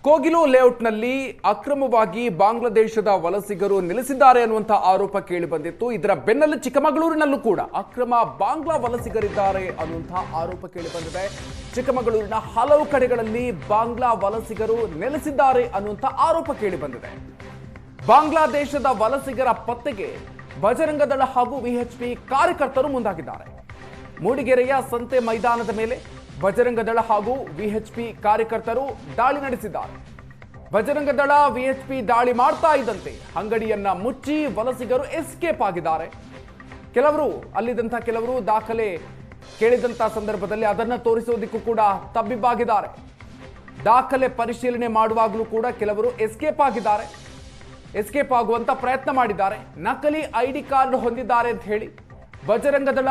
ಕೋಗಿಲು ಲೇಔಟ್ನಲ್ಲಿ ಅಕ್ರಮವಾಗಿ ಬಾಂಗ್ಲಾದೇಶದ ವಲಸಿಗರು ನೆಲೆಸಿದ್ದಾರೆ ಅನ್ನುವಂಥ ಆರೋಪ ಕೇಳಿ ಬಂದಿತ್ತು. ಇದರ ಬೆನ್ನಲ್ಲೇ ಚಿಕ್ಕಮಗಳೂರಿನಲ್ಲೂ ಕೂಡ ಅಕ್ರಮ ಬಾಂಗ್ಲಾ ವಲಸಿಗರಿದ್ದಾರೆ ಅನ್ನುವಂಥ ಆರೋಪ ಕೇಳಿ ಬಂದಿದೆ. ಚಿಕ್ಕಮಗಳೂರಿನ ಹಲವು ಕಡೆಗಳಲ್ಲಿ ಬಾಂಗ್ಲಾ ವಲಸಿಗರು ನೆಲೆಸಿದ್ದಾರೆ ಅನ್ನುವಂಥ ಆರೋಪ ಕೇಳಿ ಬಂದಿದೆ. ಬಾಂಗ್ಲಾದೇಶದ ವಲಸಿಗರ ಪತ್ತೆಗೆ ಬಜರಂಗ ದಳ ಹಾಗೂ ವಿಎಚ್ಪಿ ಕಾರ್ಯಕರ್ತರು ಮುಂದಾಗಿದ್ದಾರೆ. ಮೂಡಿಗೆರೆಯ ಸಂತೆ ಮೈದಾನದ ಮೇಲೆ ಬಜರಂಗ ದಳ ಹಾಗೂ ವಿಎಚ್ಪಿ ಕಾರ್ಯಕರ್ತರು ದಾಳಿ ನಡೆಸಿದ್ದಾರೆ. ಬಜರಂಗ ದಳ ವಿಎಚ್ಪಿ ದಾಳಿ ಮಾಡ್ತಾ ಇದ್ದಂತೆ ಅಂಗಡಿಯನ್ನ ಮುಚ್ಚಿ ವಲಸಿಗರು ಎಸ್ಕೇಪ್ ಆಗಿದ್ದಾರೆ. ಕೆಲವರು ದಾಖಲೆ ಕೇಳಿದಂತ ಸಂದರ್ಭದಲ್ಲಿ ಅದನ್ನ ತೋರಿಸೋದಕ್ಕೂ ಕೂಡ ತಬ್ಬಿಬ್ಬಾಗಿದ್ದಾರೆ. ದಾಖಲೆ ಪರಿಶೀಲನೆ ಮಾಡುವಾಗಲೂ ಕೂಡ ಕೆಲವರು ಎಸ್ಕೇಪ್ ಆಗಿದ್ದಾರೆ. ಎಸ್ಕೇಪ್ ಆಗುವಂತ ಪ್ರಯತ್ನ ಮಾಡಿದ್ದಾರೆ. ನಕಲಿ ಐಡಿ ಕಾರ್ಡ್ ಹೊಂದಿದ್ದಾರೆ ಅಂತ ಹೇಳಿ ಬಜರಂಗ ದಳ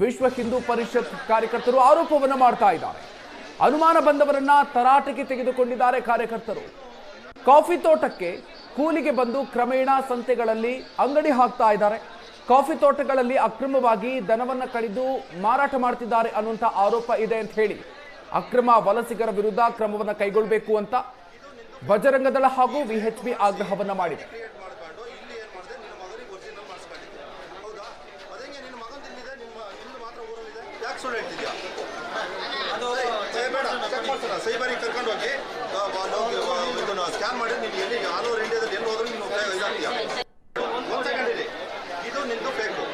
ವಿಶ್ವ ಹಿಂದೂ ಪರಿಷತ್ ಕಾರ್ಯಕರ್ತರು ಆರೋಪವನ್ನು ಮಾಡ್ತಾ ಇದ್ದಾರೆ. ಅನುಮಾನ ಬಂದವರನ್ನ ತರಾಟೆಗೆ ತೆಗೆದುಕೊಂಡಿದ್ದಾರೆ ಕಾರ್ಯಕರ್ತರು. ಕಾಫಿ ತೋಟಕ್ಕೆ ಕೂಲಿಗೆ ಬಂದು ಕ್ರಮೇಣ ಸಂತೆಗಳಲ್ಲಿ ಅಂಗಡಿ ಹಾಕ್ತಾ ಇದ್ದಾರೆ. ಕಾಫಿ ತೋಟಗಳಲ್ಲಿ ಅಕ್ರಮವಾಗಿ ದನವನ್ನ ಕಡಿದು ಮಾರಾಟ ಮಾಡ್ತಿದ್ದಾರೆ ಅನ್ನುವಂಥ ಆರೋಪ ಇದೆ ಅಂತ ಹೇಳಿ ಅಕ್ರಮ ವಲಸಿಗರ ವಿರುದ್ಧ ಕ್ರಮವನ್ನು ಕೈಗೊಳ್ಳಬೇಕು ಅಂತ ಬಜರಂಗ ದಳ ಹಾಗೂ ವಿಎಚ್ಪಿ ಆಗ್ರಹವನ್ನ ಮಾಡಿದೆ. ಸೈಬರಿ ಕರ್ಕೊಂಡು ಹೋಗಿ ಸ್ಕ್ಯಾನ್ ಮಾಡಿ ನೀವು ಎಲ್ಲಿ ಆಲ್ ಓವರ್ ಇಂಡಿಯಾದಲ್ಲಿ ಎಲ್ಲಿ ಹೋದ್ರೂ ನೀವು ಇದಾಗ್ತೀಯ. ಒಂದು ಸೆಕೆಂಡ್ ಇರಿ, ಇದು ನಿಂದು ಫೇಕು.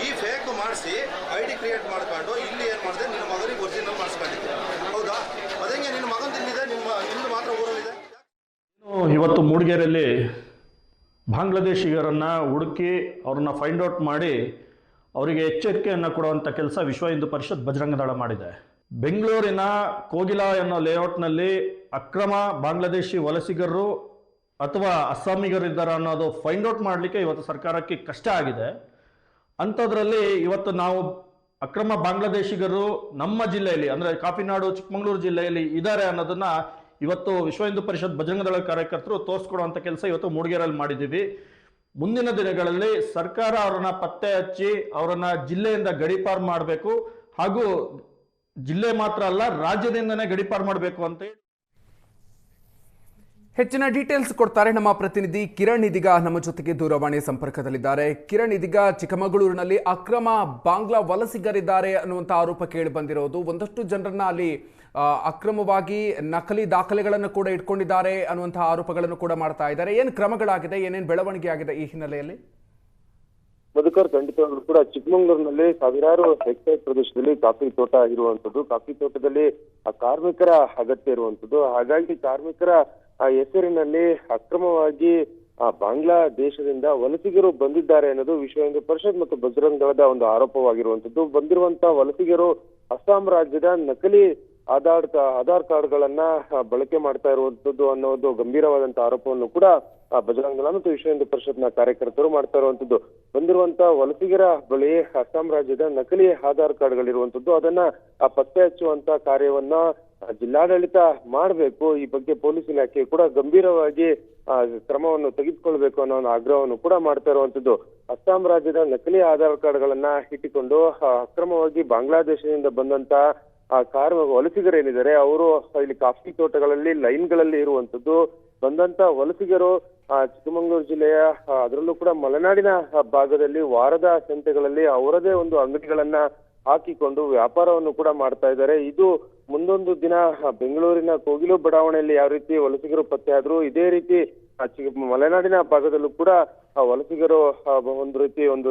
ಈ ಫೇಕ್ ಮಾಡಿಸಿ ಐಡಿ ಕ್ರಿಯೇಟ್ ಮಾಡ್ಕೊಂಡು ಇಲ್ಲಿ ಏನು ಮಾಡಿದೆ ನಿನ್ನ ಮಗನಿಗೆ ಒರಿಜಿನಲ್ ಮಾಡಿಸ್ಕೊಂಡಿದ್ದೆ. ಹೌದಾ? ಅದಂಗೆ ನಿನ್ನ ಮಗನ ತಿಂದಿದೆ, ನಿಮ್ಮದು ಮಾತ್ರ ಊರಲ್ಲಿದೆ. ಇವತ್ತು ಮೂಡಿಗೆರೆಯಲ್ಲಿ ಬಾಂಗ್ಲಾದೇಶಿಗರನ್ನು ಹುಡುಕಿ ಅವ್ರನ್ನ ಫೈಂಡ್ ಔಟ್ ಮಾಡಿ ಅವರಿಗೆ ಎಚ್ಚರಿಕೆಯನ್ನು ಕೊಡುವಂಥ ಕೆಲಸ ವಿಶ್ವ ಹಿಂದೂ ಪರಿಷತ್ ಬಜರಂಗ ದಳ ಮಾಡಿದೆ. ಬೆಂಗಳೂರಿನ ಕೋಗಿಲ ಅನ್ನೋ ಲೇಔಟ್ನಲ್ಲಿ ಅಕ್ರಮ ಬಾಂಗ್ಲಾದೇಶಿ ವಲಸಿಗರು ಅಥವಾ ಅಸ್ಸಾಮಿಗರಿದ್ದಾರೆ ಅನ್ನೋದು ಫೈಂಡ್ ಔಟ್ ಮಾಡಲಿಕ್ಕೆ ಇವತ್ತು ಸರ್ಕಾರಕ್ಕೆ ಕಷ್ಟ ಆಗಿದೆ. ಅಂಥದ್ರಲ್ಲಿ ಇವತ್ತು ನಾವು ಅಕ್ರಮ ಬಾಂಗ್ಲಾದೇಶಿಗರು ನಮ್ಮ ಜಿಲ್ಲೆಯಲ್ಲಿ ಅಂದರೆ ಕಾಪಿನಾಡು ಚಿಕ್ಕಮಗಳೂರು ಜಿಲ್ಲೆಯಲ್ಲಿ ಇದ್ದಾರೆ ಅನ್ನೋದನ್ನು ಇವತ್ತು ವಿಶ್ವ ಹಿಂದೂ ಪರಿಷತ್ ಬಜರಂಗ ದಳ ಕಾರ್ಯಕರ್ತರು ತೋರಿಸ್ಕೊಡುವಂಥ ಕೆಲಸ ಇವತ್ತು ಮೂಡಿಗೆರೆಯಲ್ಲಿ ಮಾಡಿದ್ದೀವಿ. ಮುಂದಿನ ದಿನಗಳಲ್ಲಿ ಸರ್ಕಾರ ಅವರನ್ನು ಪತ್ತೆ ಹಚ್ಚಿ ಅವರನ್ನು ಜಿಲ್ಲೆಯಿಂದ ಗಡೀಪಾರು ಮಾಡಬೇಕು, ಹಾಗೂ ಜಿಲ್ಲೆ ಮಾತ್ರ ಅಲ್ಲ ರಾಜ್ಯದಿಂದನೇ ಗಡೀಪಾರು ಮಾಡಬೇಕು ಅಂತ ಹೇಳಿ ಹೆಚ್ಚಿನ ಡೀಟೇಲ್ಸ್ ಕೊಡ್ತಾರೆ ನಮ್ಮ ಪ್ರತಿನಿಧಿ ಕಿರಣ್. ಇದೀಗ ನಮ್ಮ ಜೊತೆಗೆ ದೂರವಾಣಿ ಸಂಪರ್ಕದಲ್ಲಿದ್ದಾರೆ. ಕಿರಣ್, ಇದೀಗ ಚಿಕ್ಕಮಗಳೂರಿನಲ್ಲಿ ಅಕ್ರಮ ಬಾಂಗ್ಲಾ ವಲಸಿಗರಿದ್ದಾರೆ ಅನ್ನುವಂಥ ಆರೋಪ ಕೇಳಿ ಬಂದಿರೋದು. ಒಂದಷ್ಟು ಜನರನ್ನ ಅಲ್ಲಿ ಅಕ್ರಮವಾಗಿ ನಕಲಿ ದಾಖಲೆಗಳನ್ನು ಕೂಡ ಇಟ್ಕೊಂಡಿದ್ದಾರೆ ಅನ್ನುವಂತಹ ಆರೋಪಗಳನ್ನು ಕೂಡ ಮಾಡ್ತಾ ಇದ್ದಾರೆ. ಏನು ಕ್ರಮಗಳಾಗಿದೆ, ಏನೇನು ಬೆಳವಣಿಗೆ ಆಗಿದೆ ಈ ಹಿನ್ನೆಲೆಯಲ್ಲಿ? ಮಧುಕರ್, ಖಂಡಿತವಾಗ್ಲೂ ಕೂಡ ಚಿಕ್ಕಮಗಳೂರಿನಲ್ಲಿ ಸಾವಿರಾರು ಹೆಕ್ಟೇರ್ ಪ್ರದೇಶದಲ್ಲಿ ಕಾಫಿ ತೋಟ ಇರುವಂತದ್ದು. ಕಾಫಿ ತೋಟದಲ್ಲಿ ಕಾರ್ಮಿಕರ ಅಗತ್ಯ ಇರುವಂತದ್ದು. ಹಾಗಾಗಿ ಕಾರ್ಮಿಕರ ಹೆಸರಿನಲ್ಲಿ ಅಕ್ರಮವಾಗಿ ಬಾಂಗ್ಲಾ ದೇಶದಿಂದ ವಲಸಿಗರು ಬಂದಿದ್ದಾರೆ ಅನ್ನೋದು ವಿಶ್ವ ಹಿಂದೂ ಪರಿಷತ್ ಮತ್ತು ಬಜರಂಗ ದಳದ ಒಂದು ಆರೋಪವಾಗಿರುವಂತದ್ದು. ಬಂದಿರುವಂತಹ ವಲಸಿಗರು ಅಸ್ಸಾಂ ರಾಜ್ಯದ ನಕಲಿ ಆಧಾರ್ ಕಾರ್ಡ್ಗಳನ್ನ ಬಳಕೆ ಮಾಡ್ತಾ ಇರುವಂತದ್ದು ಅನ್ನೋದು ಗಂಭೀರವಾದಂತಹ ಆರೋಪವನ್ನು ಕೂಡ ಬಜರಂಗ ದಳ ಮತ್ತು ವಿಶ್ವ ಹಿಂದೂ ಪರಿಷತ್ನ ಕಾರ್ಯಕರ್ತರು ಮಾಡ್ತಾ ಇರುವಂತದ್ದು. ಬಂದಿರುವಂತಹ ವಲಸಿಗರ ಬಳಿ ಅಸ್ಸಾಂ ರಾಜ್ಯದ ನಕಲಿ ಆಧಾರ್ ಕಾರ್ಡ್ಗಳಿರುವಂತದ್ದು. ಅದನ್ನ ಪತ್ತೆ ಹಚ್ಚುವಂತ ಕಾರ್ಯವನ್ನ ಜಿಲ್ಲಾಡಳಿತ ಮಾಡಬೇಕು. ಈ ಬಗ್ಗೆ ಪೊಲೀಸ್ ಇಲಾಖೆ ಕೂಡ ಗಂಭೀರವಾಗಿ ಕ್ರಮವನ್ನು ತೆಗೆದುಕೊಳ್ಬೇಕು ಅನ್ನೋ ಒಂದು ಆಗ್ರಹವನ್ನು ಕೂಡ ಮಾಡ್ತಾ ಇರುವಂತದ್ದು. ಅಸ್ಸಾಂ ರಾಜ್ಯದ ನಕಲಿ ಆಧಾರ್ ಕಾರ್ಡ್ಗಳನ್ನ ಇಟ್ಟುಕೊಂಡು ಅಕ್ರಮವಾಗಿ ಬಾಂಗ್ಲಾದೇಶದಿಂದ ಬಂದಂತ ವಲಸಿಗರೇನಿದ್ದಾರೆ ಅವರು ಇಲ್ಲಿ ಕಾಫಿ ತೋಟಗಳಲ್ಲಿ ಲೈನ್ಗಳಲ್ಲಿ ಇರುವಂತದ್ದು. ಬಂದಂತ ವಲಸಿಗರು ಚಿಕ್ಕಮಗಳೂರು ಜಿಲ್ಲೆಯ ಅದರಲ್ಲೂ ಕೂಡ ಮಲೆನಾಡಿನ ಭಾಗದಲ್ಲಿ ವಾರದ ಸಂತೆಗಳಲ್ಲಿ ಅವರದೇ ಒಂದು ಅಂಗಡಿಗಳನ್ನ ಹಾಕಿಕೊಂಡು ವ್ಯಾಪಾರವನ್ನು ಕೂಡ ಮಾಡ್ತಾ ಇದ್ದಾರೆ. ಇದು ಮುಂದೊಂದು ದಿನ ಬೆಂಗಳೂರಿನ ಕೋಗಿಲು ಬಡಾವಣೆಯಲ್ಲಿ ಯಾವ ರೀತಿ ವಲಸಿಗರು ಪತ್ತೆ ಆದ್ರು, ಇದೇ ರೀತಿ ಮಲೆನಾಡಿನ ಭಾಗದಲ್ಲೂ ಕೂಡ ವಲಸಿಗರು ಒಂದು ರೀತಿ ಒಂದು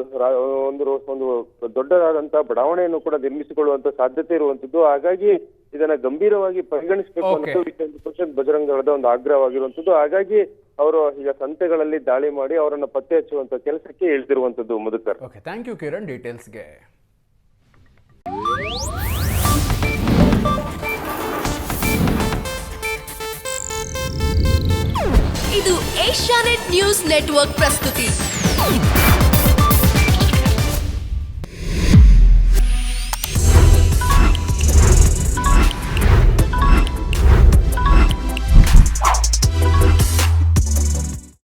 ದೊಡ್ಡದಾದಂತಹ ಬಡಾವಣೆಯನ್ನು ಕೂಡ ನಿರ್ಮಿಸಿಕೊಳ್ಳುವಂತ ಸಾಧ್ಯತೆ ಇರುವಂತದ್ದು. ಹಾಗಾಗಿ ಇದನ್ನ ಗಂಭೀರವಾಗಿ ಪರಿಗಣಿಸಬೇಕು ಅನ್ನೋದು ವಿಶ್ವ ಹಿಂದೂ ಪರಿಷತ್ ಬಜರಂಗ ದಳದ ಒಂದು ಆಗ್ರಹವಾಗಿರುವಂತದ್ದು. ಹಾಗಾಗಿ ಅವರು ಈಗ ಸಂತೆಗಳಲ್ಲಿ ದಾಳಿ ಮಾಡಿ ಅವರನ್ನ ಪತ್ತೆ ಹಚ್ಚುವಂತ ಕೆಲಸಕ್ಕೆ ಇಳಿದಿರುವಂತದ್ದು. ಮಧುಕರ್, ಥ್ಯಾಂಕ್ ಯು ಕಿರಣ್ ಡೀಟೇಲ್ಸ್ಗೆ. ಇದು ಏಷ್ಯಾನೆಟ್ ನ್ಯೂಸ್ ನೆಟ್ವರ್ಕ್ ಪ್ರಸ್ತುತಿ.